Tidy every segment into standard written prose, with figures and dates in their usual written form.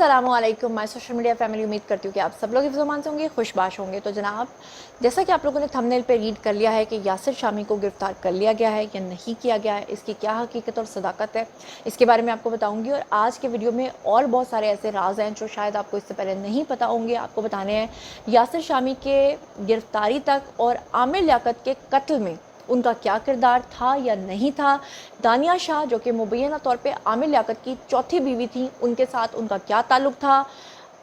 अस्सलामु अलैकुम my social media family. उम्मीद करती हूँ कि आप सब लोग हिफ्ज़-ओ-अमान से होंगे, खुशबाश होंगे। तो जनाब, जैसा कि आप लोगों ने थंबनेल पे रीड कर लिया है कि यासिर शामी को गिरफ़्तार कर लिया गया है या नहीं किया गया है, इसकी क्या हकीकत और सदाकत है, इसके बारे में आपको बताऊँगी। और आज के वीडियो में और बहुत सारे ऐसे राज़ हैं जो शायद आपको इससे पहले नहीं पता होंगे, आपको बताने हैं। यासिर शामी के गिरफ़्तारी तक और आमिर लियाकत के कत्ल में उनका क्या किरदार था या नहीं था, दानिया शाह जो कि मुबैना तौर पे आमिर लियाकत की चौथी बीवी थी, उनके साथ उनका क्या ताल्लुक़ था,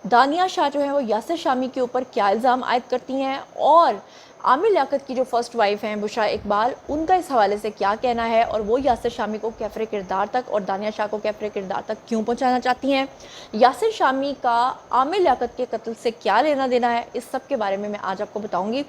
दानिया शाह जो है वो यासिर शामी के ऊपर क्या इल्ज़ाम आयद करती हैं, और आमिर लियाकत की जो फ़र्स्ट वाइफ हैं बुशरा इकबाल, उनका इस हवाले से क्या कहना है, और वो यासिर शामी को कैफ़रे किरदार तक और दानिया शाह को कैफ़रे किरदार तक क्यों पहुँचाना चाहती हैं, यासिर शामी का आमिर लियाकत के कत्ल से क्या लेना देना है, इस सब के बारे में मैं आज आपको बताऊँगी।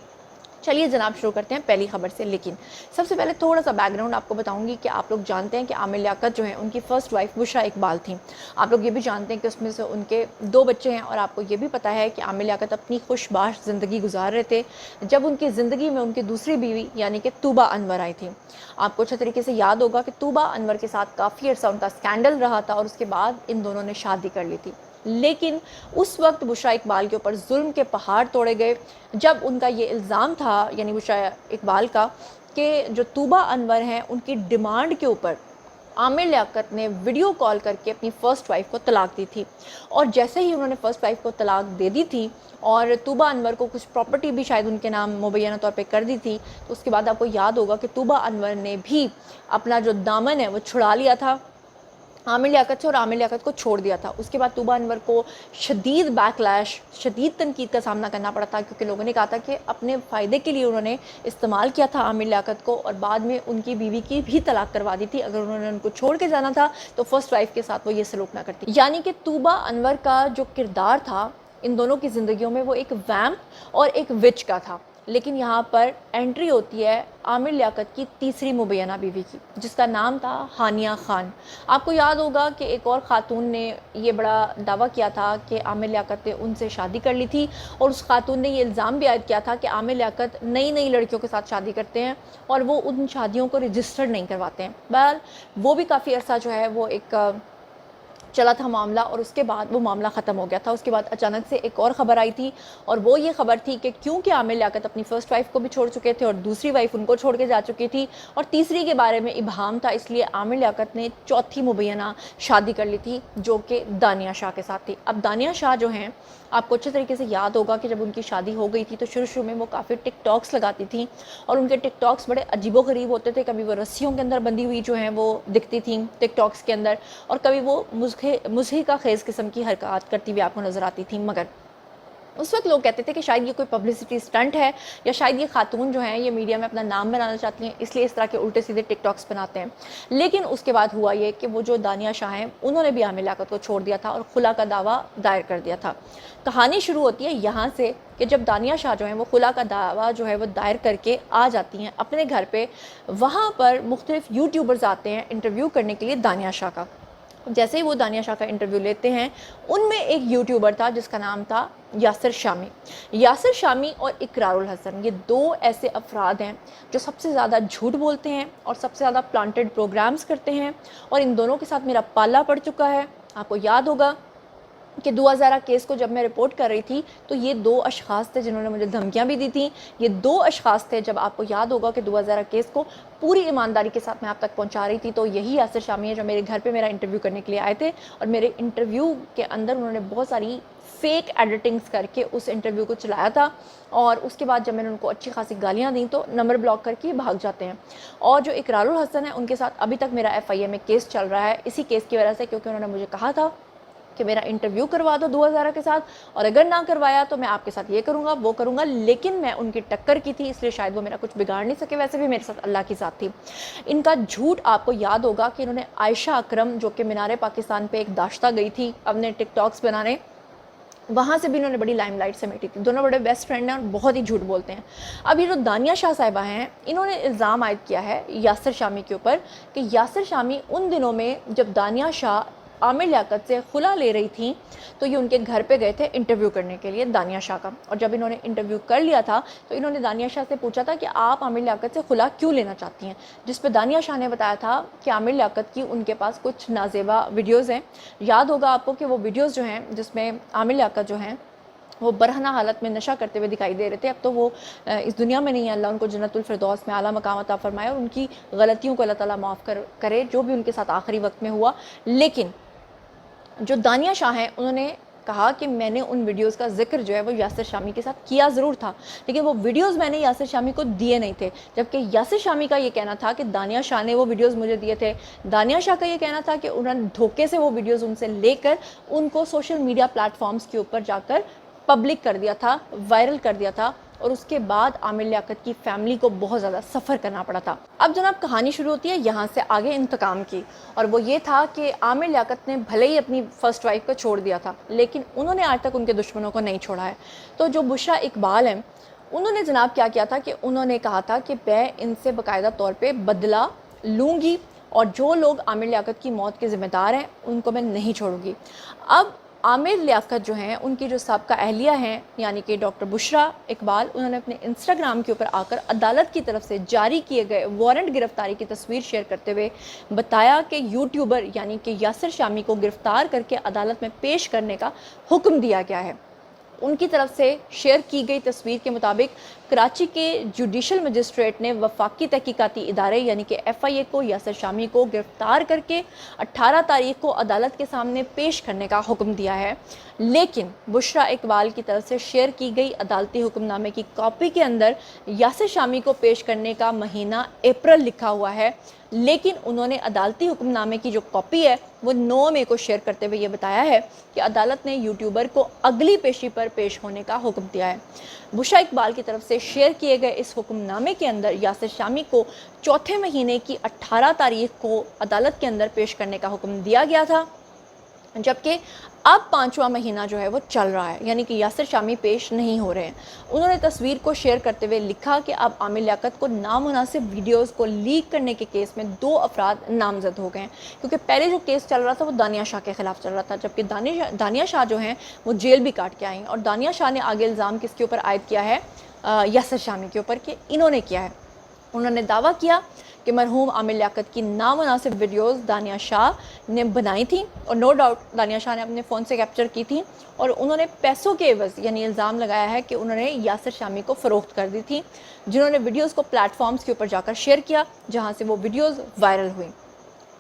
चलिए जनाब, शुरू करते हैं पहली खबर से। लेकिन सबसे पहले थोड़ा सा बैकग्राउंड आपको बताऊंगी कि आप लोग जानते हैं कि आमिर लियाकत जो है उनकी फ़र्स्ट वाइफ बुशरा इकबाल थी। आप लोग ये भी जानते हैं कि उसमें से उनके 2 बच्चे हैं, और आपको ये भी पता है कि आमिर लियाकत अपनी खुशबाश ज़िंदगी गुजार रहे थे जब उनकी ज़िंदगी में उनकी दूसरी बीवी यानी कि तूबा अनवर आई थी। आपको अच्छे तरीके से याद होगा कि तूबा अनवर के साथ काफ़ी अर्सा उनका स्कैंडल रहा था और उसके बाद इन दोनों ने शादी कर ली थी। लेकिन उस वक्त बुशरा इकबाल के ऊपर जुल्म के पहाड़ तोड़े गए जब उनका ये इल्ज़ाम था, यानी बुशरा इकबाल का, कि जो तूबा अनवर हैं उनकी डिमांड के ऊपर आमिर लियाकत ने वीडियो कॉल करके अपनी फ़र्स्ट वाइफ को तलाक दी थी। और जैसे ही उन्होंने फ़र्स्ट वाइफ को तलाक दे दी थी और तूबा अनवर को कुछ प्रॉपर्टी भी शायद उनके नाम मुबैना तौर पे कर दी थी, तो उसके बाद आपको याद होगा कि तूबा अनवर ने भी अपना जो दामन है वो छुड़ा लिया था आमिर लियाकत से, और आमिर लियाकत को छोड़ दिया था। उसके बाद तूबा अनवर को शदीद बैकलैश, शदीद तनकीद का सामना करना पड़ा था, क्योंकि लोगों ने कहा था कि अपने फ़ायदे के लिए उन्होंने इस्तेमाल किया था आमिर लियाकत को, और बाद में उनकी बीवी की भी तलाक करवा दी थी। अगर उन्होंने उनको छोड़ के जाना था तो फर्स्ट वाइफ के साथ वो ये सलूक ना करती। यानी कि तूबा अनवर का जो किरदार था इन दोनों की ज़िंदगियों में वो एक वैम्प और एक विच का था। लेकिन यहाँ पर एंट्री होती है आमिर लियाकत की तीसरी मुबैना बीवी की, जिसका नाम था हानिया खान। आपको याद होगा कि एक और ख़ातून ने ये बड़ा दावा किया था कि आमिर लियाकत ने उनसे शादी कर ली थी, और उस खातून ने ये इल्ज़ाम भी आयद किया था कि आमिर लियाकत नई नई लड़कियों के साथ शादी करते हैं और वो उन शादियों को रजिस्टर्ड नहीं करवाते हैं। बहरहाल वो भी काफ़ी अर्सा जो है वो एक चला था मामला, और उसके बाद वो मामला ख़त्म हो गया था। उसके बाद अचानक से एक और ख़बर आई थी, और वो ये ख़बर थी कि क्योंकि आमिर लियाकत अपनी फ़र्स्ट वाइफ को भी छोड़ चुके थे और दूसरी वाइफ उनको छोड़ के जा चुकी थी, और तीसरी के बारे में इबहाम था, इसलिए आमिर लियाकत ने चौथी मुबैना शादी कर ली थी जो कि दानिया शाह के साथ थी। अब दानिया शाह जो हैं, आपको अच्छे तरीके से याद होगा कि जब उनकी शादी हो गई थी तो शुरू में वो काफ़ी टिकटॉक्स लगाती थी, और उनके टिकटॉक्स बड़े अजीबोगरीब होते थे। कभी वो रस्सियों के अंदर बंधी हुई जो हैं वो दिखती थी टिकटॉक्स के अंदर, और कभी वो मुज़हिका खेज़ किस्म की हरकत करती हुई आपको नज़र आती थी। मगर उस वक्त लोग कहते थे कि शायद ये कोई पब्लिसिटी स्टंट है, या शायद ये खातून जो हैं ये मीडिया में अपना नाम बनाना चाहती हैं, इसलिए इस तरह के उल्टे सीधे टिकटॉक्स बनाते हैं। लेकिन उसके बाद हुआ ये कि वो जो दानिया शाह हैं उन्होंने भी आमिर लियाकत को छोड़ दिया था और खुला का दावा दायर कर दिया था। कहानी शुरू होती है यहाँ से कि जब दानिया शाह जो हैं वो खुला का दावा जो है वो दायर करके आ जाती हैं अपने घर पर, वहाँ पर मुख्तलिफ यूट्यूबर्स आते हैं इंटरव्यू करने के लिए दानिया शाह का। जैसे ही वो दानिया शाह का इंटरव्यू लेते हैं, उनमें एक यूट्यूबर था जिसका नाम था यासिर शामी। यासिर शामी और इकरारुल हसन, ये 2 ऐसे अफराद हैं जो सबसे ज़्यादा झूठ बोलते हैं और सबसे ज़्यादा प्लांटेड प्रोग्राम्स करते हैं, और इन दोनों के साथ मेरा पाला पड़ चुका है। आपको याद होगा कि 2000 केस को जब मैं रिपोर्ट कर रही थी तो ये 2 अशख़ास थे जिन्होंने मुझे धमकियां भी दी थी। ये 2 अशख़ास थे, जब आपको याद होगा कि 2000 केस को पूरी ईमानदारी के साथ मैं आप तक पहुंचा रही थी, तो यही यासिर शामी है जो मेरे घर पे मेरा इंटरव्यू करने के लिए आए थे, और मेरे इंटरव्यू के अंदर उन्होंने बहुत सारी फ़ेक एडिटिंग्स करके उस इंटरव्यू को चलाया था, और उसके बाद जब मैंने उनको अच्छी खासी गालियाँ दी तो नंबर ब्लॉक करके भाग जाते हैं। और जो इकरारुल हसन है उनके साथ अभी तक मेरा FIA में केस चल रहा है, इसी केस की वजह से, क्योंकि उन्होंने मुझे कहा था कि मेरा इंटरव्यू करवा दो 2000 के साथ, और अगर ना करवाया तो मैं आपके साथ ये करूँगा वो करूँगा। लेकिन मैं उनकी टक्कर की थी, इसलिए शायद वो मेरा कुछ बिगाड़ नहीं सके। वैसे भी मेरे साथ अल्लाह की साथ थी। इनका झूठ आपको याद होगा कि इन्होंने आयशा अकरम जो कि मीनार पाकिस्तान पे एक दाश्ता गई थी अपने टिकटॉक्स बनाने, वहाँ से भी इन्होंने बड़ी लाइमलाइट समेटी थी। दोनों बड़े बेस्ट फ्रेंड हैं और बहुत ही झूठ बोलते हैं। अब ये जो दानिया शाह साहिबा हैं, इन्होंने इल्ज़ाम आयद किया है यासिर शामी के ऊपर कि यासिर शामी उन दिनों में जब दानिया शाह आमिर लियाकत से खुला ले रही थी तो ये उनके घर पे गए थे इंटरव्यू करने के लिए दानिया शाह का। और जब इन्होंने इंटरव्यू कर लिया था तो इन्होंने दानिया शाह से पूछा था कि आप आमिर लियाकत से खुला क्यों लेना चाहती हैं, जिस पे दानिया शाह ने बताया था कि आमिर लियाकत की उनके पास कुछ नाजेबा वीडियोज़ हैं। याद होगा आपको कि वो वीडियोज़ जो हैं जिसमें आमिर लियाकत जो हैं वो बरहना हालत में नशा करते हुए दिखाई दे रहे थे। अब तो वो इस दुनिया में नहीं है, अल्लाह उनको जन्नतुल फिरदौस में आला मकाम अता फरमाए और उनकी गलतियों को अल्लाह ताला माफ़ करे जो भी उनके साथ आखिरी वक्त में हुआ। लेकिन जो दानिया शाह हैं उन्होंने कहा कि मैंने उन वीडियोस का जिक्र जो है वो यासिर शामी के साथ किया ज़रूर था, लेकिन वो वीडियोस मैंने यासिर शामी को दिए नहीं थे। जबकि यासिर शामी का ये कहना था कि दानिया शाह ने वो वीडियोस मुझे दिए थे। दानिया शाह का ये कहना था कि उन्होंने धोखे से वो वीडियोस उनसे लेकर उनको सोशल मीडिया प्लेटफॉर्म्स के ऊपर जाकर पब्लिक कर दिया था, वायरल कर दिया था, और उसके बाद आमिर लियाकत की फैमिली को बहुत ज़्यादा सफ़र करना पड़ा था। अब जनाब कहानी शुरू होती है यहाँ से आगे इंतकाम की, और वो ये था कि आमिर लियाकत ने भले ही अपनी फ़र्स्ट वाइफ को छोड़ दिया था, लेकिन उन्होंने आज तक उनके दुश्मनों को नहीं छोड़ा है। तो जो बुशरा इकबाल हैं उन्होंने जनाब क्या किया था कि उन्होंने कहा था कि मैं इनसे बाकायदा तौर पर बदला लूँगी और जो लोग आमिर लियाकत की मौत के ज़िम्मेदार हैं उनको मैं नहीं छोड़ूंगी। अब आमिर लियाकत जो हैं उनकी जो साबका अहलिया हैं यानी कि डॉक्टर बुशरा इकबाल, उन्होंने अपने इंस्टाग्राम के ऊपर आकर अदालत की तरफ से जारी किए गए वारंट गिरफ्तारी की तस्वीर शेयर करते हुए बताया कि यूट्यूबर यानी कि यासिर शामी को गिरफ्तार करके अदालत में पेश करने का हुक्म दिया गया है। उनकी तरफ से शेयर की गई तस्वीर के मुताबिक कराची के जुडिशल मजिस्ट्रेट ने वफाकी तहकीकाती इदारे यानी कि FIA को यासिर शामी को गिरफ्तार करके 18 तारीख को अदालत के सामने पेश करने का हुक्म दिया है। लेकिन बुशरा इकबाल की तरफ से शेयर की गई अदालती हुक्मनामे की कॉपी के अंदर यासिर शामी को पेश करने का महीना अप्रैल लिखा हुआ है, लेकिन उन्होंने अदालती हुक्मनामे की जो कॉपी है वो 9 मई को शेयर करते हुए ये बताया है कि अदालत ने यूट्यूबर को अगली पेशी पर पेश होने का हुक्म दिया है। बुशरा इकबाल की तरफ से शेयर किए गए इस हुक्मनामे के अंदर यासिर शामी को चौथे महीने की 18 तारीख को अदालत के अंदर पेश करने का हुक्म दिया गया था, जबकि अब 5वां महीना जो है वो चल रहा है, यानी कि यासिर शामी पेश नहीं हो रहे हैं। उन्होंने तस्वीर को शेयर करते हुए लिखा कि अब आमिर लियाकत को नामुनासिब वीडियोस को लीक करने के केस में 2 अफराद नामजद हो गए हैं, क्योंकि पहले जो केस चल रहा था वो दानिया शाह के खिलाफ चल रहा था, जबकि दानिया शाह जो हैं वो जेल भी काट के आई हैं। और दानिया शाह ने आगे इल्ज़ाम किसके ऊपर आयद किया है? यासिर शामी के ऊपर कि इन्होंने किया है। उन्होंने दावा किया कि मरहूम आमिर लियाकत की नामुनासिब वीडियोस दानिया शाह ने बनाई थी, और नो डाउट दानिया शाह ने अपने फ़ोन से कैप्चर की थी, और उन्होंने पैसों के एवज़ यानी इल्ज़ाम लगाया है कि उन्होंने यासिर शामी को फ़रोख्त कर दी थी, जिन्होंने वीडियोस को प्लेटफॉर्म्स के ऊपर जाकर शेयर किया जहां से वो वीडियोस वायरल हुई।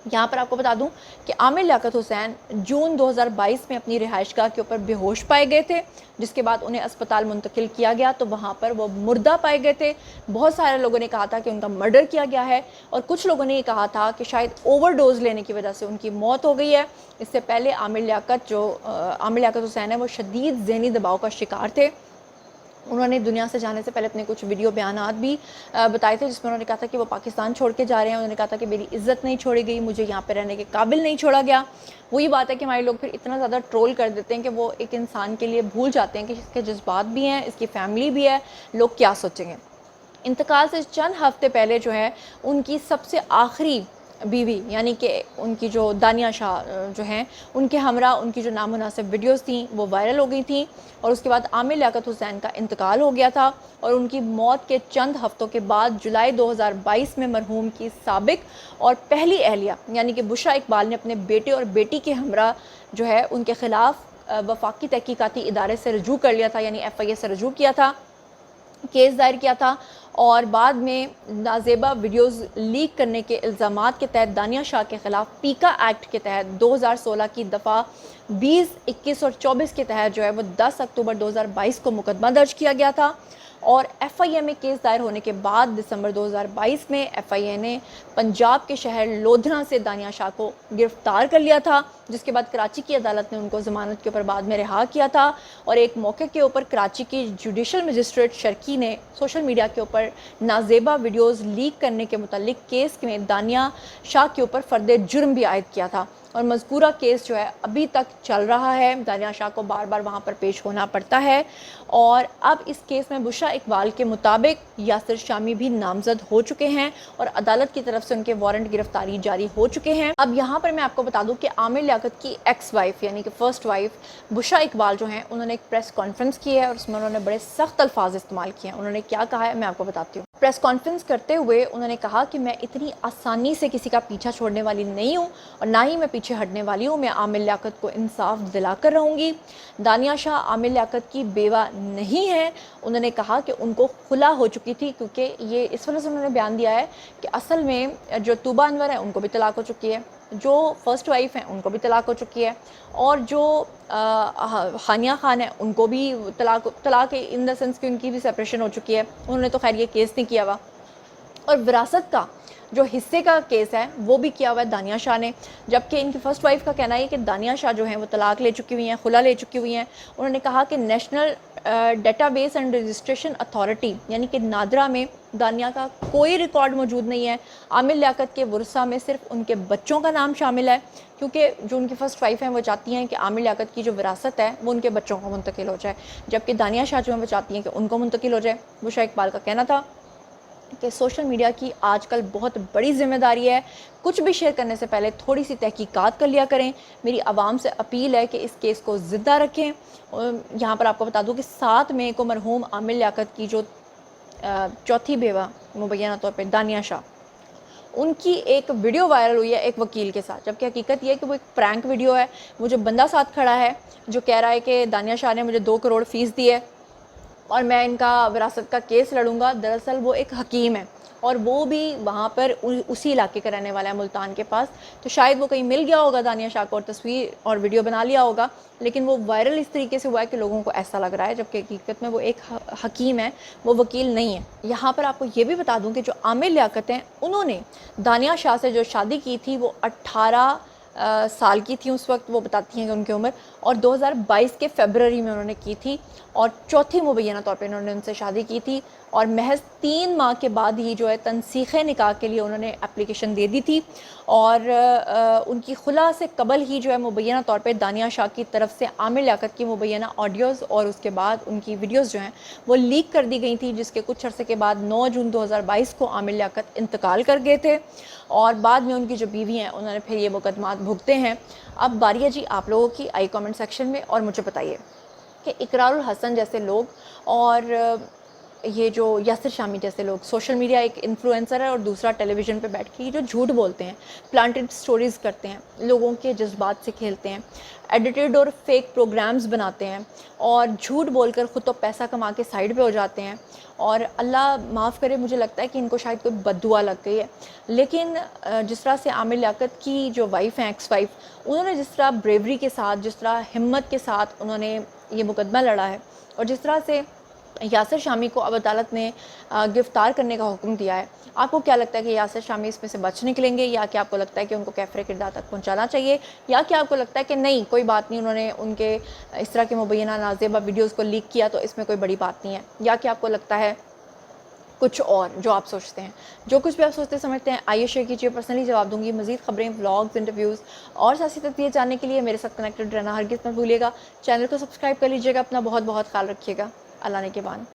यहाँ पर आपको बता दूं कि आमिर लियाकत हुसैन जून 2022 में अपनी रिहाइशगाह के ऊपर बेहोश पाए गए थे, जिसके बाद उन्हें अस्पताल मुंतकिल किया गया तो वहाँ पर वो मुर्दा पाए गए थे। बहुत सारे लोगों ने कहा था कि उनका मर्डर किया गया है, और कुछ लोगों ने ये कहा था कि शायद ओवरडोज लेने की वजह से उनकी मौत हो गई है। इससे पहले आमिर लियाकत हुसैन है वो शदीद ज़हनी दबाव का शिकार थे। उन्होंने दुनिया से जाने से पहले अपने कुछ वीडियो बयानात भी बताए थे, जिसमें उन्होंने कहा था कि वो पाकिस्तान छोड़ के जा रहे हैं। उन्होंने कहा था कि मेरी इज़्ज़त नहीं छोड़ी गई, मुझे यहाँ पे रहने के काबिल नहीं छोड़ा गया। वही बात है कि हमारे लोग फिर इतना ज़्यादा ट्रोल कर देते हैं कि वो एक इंसान के लिए भूल जाते हैं कि इसके जज्बात भी हैं, इसकी फैमिली भी है, लोग क्या सोचेंगे। इंतकाल से चंद हफ्ते पहले जो है उनकी सबसे आखिरी बीवी यानी कि उनकी जो दानिया शाह जो हैं उनके हमरा उनकी जो नामुनासिब वीडियोस थी वो वायरल हो गई थी, और उसके बाद आमिर लियाकत हुसैन का इंतकाल हो गया था। और उनकी मौत के चंद हफ्तों के बाद जुलाई 2022 में मरहूम की साबिक और पहली अहलिया यानी कि बुशरा इकबाल ने अपने बेटे और बेटी के हमरा जो है उनके ख़िलाफ़ वफाकी तहकीकाती इदारे से रजू कर लिया था, यानी FIA से रजू किया था, केस दायर किया था। और बाद में नाजेबा वीडियोस लीक करने के इल्ज़ामात के तहत दानिया शाह के ख़िलाफ़ पीका एक्ट के तहत 2016 की दफ़ा 20, 21 और 24 के तहत जो है वो 10 अक्टूबर 2022 को मुकदमा दर्ज किया गया था। और FIA में केस दायर होने के बाद दिसंबर 2022 में FIA ने पंजाब के शहर लोधना से दानिया शाह को गिरफ़्तार कर लिया था, जिसके बाद कराची की अदालत ने उनको ज़मानत के ऊपर बाद में रिहा किया था। और एक मौके के ऊपर कराची की जुडिशल मजिस्ट्रेट शर्की ने सोशल मीडिया के ऊपर नाजेबा वीडियोज़ लीक करने के मुतालिक केस में दानिया शाह के ऊपर फ़र्द जुर्म भी आयद किया था। اور مذکورہ کیس جو ہے ابھی تک چل رہا ہے، دانیہ شاہ کو بار بار وہاں پر پیش ہونا پڑتا ہے، اور اب اس کیس میں بشریٰ اقبال کے مطابق یاسر شامی بھی نامزد ہو چکے ہیں اور عدالت کی طرف سے ان کے وارنٹ گرفتاری جاری ہو چکے ہیں۔ اب یہاں پر میں آپ کو بتا دوں کہ عامر لیاقت کی ایکس وائف یعنی کہ فرسٹ وائف بشریٰ اقبال جو ہیں، انہوں نے ایک پریس کانفرنس کی ہے اور اس میں انہوں نے بڑے سخت الفاظ استعمال کیے ہیں۔ انہوں نے کیا کہا ہے میں آپ کو بتاتی ہوں۔ پریس کانفرنس کرتے ہوئے انہوں نے کہا کہ میں اتنی آسانی سے کسی کا پیچھا چھوڑنے والی نہیں ہوں اور نہ ہی میں پیچھے ہٹنے والی ہوں، میں عامر لیاقت کو انصاف دلا کر رہوں گی۔ دانیہ شاہ عامر لیاقت کی بیوہ نہیں ہے۔ انہوں نے کہا کہ ان کو خلا ہو چکی تھی، کیونکہ یہ اس وجہ سے انہوں نے بیان دیا ہے کہ اصل میں جو طوبہ انور ہیں ان کو بھی طلاق ہو چکی ہے، جو فرسٹ وائف ہیں ان کو بھی طلاق ہو چکی ہے، اور جو ہانیہ خان ہیں ان کو بھی طلاق ان دا سینس کہ ان کی بھی سیپریشن ہو چکی ہے۔ انہوں نے تو خیر یہ کیس نہیں کیا ہوا، اور وراثت کا جو حصے کا کیس ہے وہ بھی کیا ہوا ہے دانیہ شاہ نے، جبکہ ان کی فرسٹ وائف کا کہنا ہے کہ دانیہ شاہ جو ہیں وہ طلاق لے چکی ہوئی ہیں، خلا لے چکی ہوئی ہیں۔ انہوں نے کہا کہ national data base and registration authority یعنی کہ نادرا میں دانیہ کا کوئی ریکارڈ موجود نہیں ہے۔ عامر لیاقت کے ورثہ میں صرف ان کے بچوں کا نام شامل ہے، کیونکہ جو ان کی فرسٹ وائف ہیں وہ چاہتی ہیں کہ عامر لیاقت کی جو وراثت ہے وہ ان کے بچوں کو منتقل ہو جائے، جبکہ دانیہ شاہ جو ہیں وہ چاہتی ہیں کہ ان کو منتقل ہو جائے۔ بشریٰ اقبال کا کہنا تھا کہ سوشل میڈیا کی آج کل بہت بڑی ذمہ داری ہے، کچھ بھی شیئر کرنے سے پہلے تھوڑی سی تحقیقات کر لیا کریں۔ میری عوام سے اپیل ہے کہ اس کیس کو زندہ رکھیں۔ یہاں پر آپ کو بتا دوں کہ 7 مئی کو مرحوم عامر لیاقت کی جو چوتھی بیوہ مبینہ طور پہ دانیہ شاہ، ان کی ایک ویڈیو وائرل ہوئی ہے ایک وکیل کے ساتھ، جبکہ حقیقت یہ ہے کہ وہ ایک پرینک ویڈیو ہے۔ وہ جو بندہ ساتھ کھڑا ہے جو کہہ رہا ہے کہ دانیہ شاہ نے مجھے 2 کروڑ فیس دی ہے اور میں ان کا وراثت کا کیس لڑوں گا، دراصل وہ ایک حکیم ہے اور وہ بھی وہاں پر اسی علاقے کا رہنے والا ہے، ملتان کے پاس۔ تو شاید وہ کہیں مل گیا ہوگا دانیہ شاہ کو اور تصویر اور ویڈیو بنا لیا ہوگا، لیکن وہ وائرل اس طریقے سے ہوا ہے کہ لوگوں کو ایسا لگ رہا ہے، جبکہ حقیقت میں وہ ایک حکیم ہے، وہ وکیل نہیں ہے۔ یہاں پر آپ کو یہ بھی بتا دوں کہ جو عامر لیاقت ہیں انہوں نے دانیہ شاہ سے جو شادی کی تھی وہ 18 سال کی تھی اس وقت، وہ بتاتی ہیں کہ ان کی عمر، اور 2022 کے فیبروری میں انہوں نے کی تھی، اور چوتھی مبینہ طور پہ انہوں نے ان سے شادی کی تھی، اور محض 3 ماہ کے بعد ہی جو ہے تنسیخ نکاح کے لیے انہوں نے اپلیکیشن دے دی تھی، اور ان کی خلا سے قبل ہی جو ہے مبینہ طور پہ دانیہ شاہ کی طرف سے عامر لیاقت کی مبینہ آڈیوز اور اس کے بعد ان کی ویڈیوز جو ہیں وہ لیک کر دی گئی تھی، جس کے کچھ عرصے کے بعد 9 جون 2022 کو عامر لیاقت انتقال کر گئے تھے، اور بعد میں ان کی جو بیوی ہیں انہوں نے پھر یہ مقدمات بھگتے ہیں۔ اب باری ہے جی آپ لوگوں کی، آئی کامنٹ سیکشن میں اور مجھے بتائیے کہ اقرار الحسن جیسے لوگ اور یہ جو یاسر شامی جیسے لوگ، سوشل میڈیا ایک انفلوئنسر ہے اور دوسرا ٹیلی ویژن پہ بیٹھ کے جو جھوٹ بولتے ہیں، پلانٹڈ سٹوریز کرتے ہیں، لوگوں کے جذبات سے کھیلتے ہیں، ایڈیٹڈ اور فیک پروگرامز بناتے ہیں اور جھوٹ بول کر خود تو پیسہ کما کے سائڈ پہ ہو جاتے ہیں، اور اللہ معاف کرے مجھے لگتا ہے کہ ان کو شاید کوئی بد دعا لگ گئی ہے، لیکن جس طرح سے عامر لیاقت کی جو وائف ہیں، ایکس وائف، انہوں نے جس طرح بریوری کے ساتھ، جس طرح ہمت کے ساتھ انہوں نے یہ مقدمہ لڑا ہے، اور جس طرح سے یاسر شامی کو اب عدالت نے گرفتار کرنے کا حکم دیا ہے، آپ کو کیا لگتا ہے کہ یاسر شامی اس میں سے بچ نکلیں گے، یا کہ آپ کو لگتا ہے کہ ان کو کیفر کردار تک پہنچانا چاہیے، یا کہ آپ کو لگتا ہے کہ نہیں کوئی بات نہیں، انہوں نے ان کے اس طرح کے مبینہ نازیبہ ویڈیوز کو لیک کیا تو اس میں کوئی بڑی بات نہیں ہے، یا کہ آپ کو لگتا ہے کچھ اور جو آپ سوچتے ہیں؟ جو کچھ بھی آپ سوچتے سمجھتے ہیں آئیے شیئر کیجیے، پرسنلی جواب دوں گی۔ مزید خبریں، ولاگز، انٹرویوز اور سیاسی تجزیے جاننے کے لیے میرے ساتھ کنیکٹڈ رہنا ہرگز مت بھولیے گا۔ چینل کو سبسکرائب کر لیجیے گا، اپنا بہت بہت خیال رکھیے گا۔ اللہ نے کے بان۔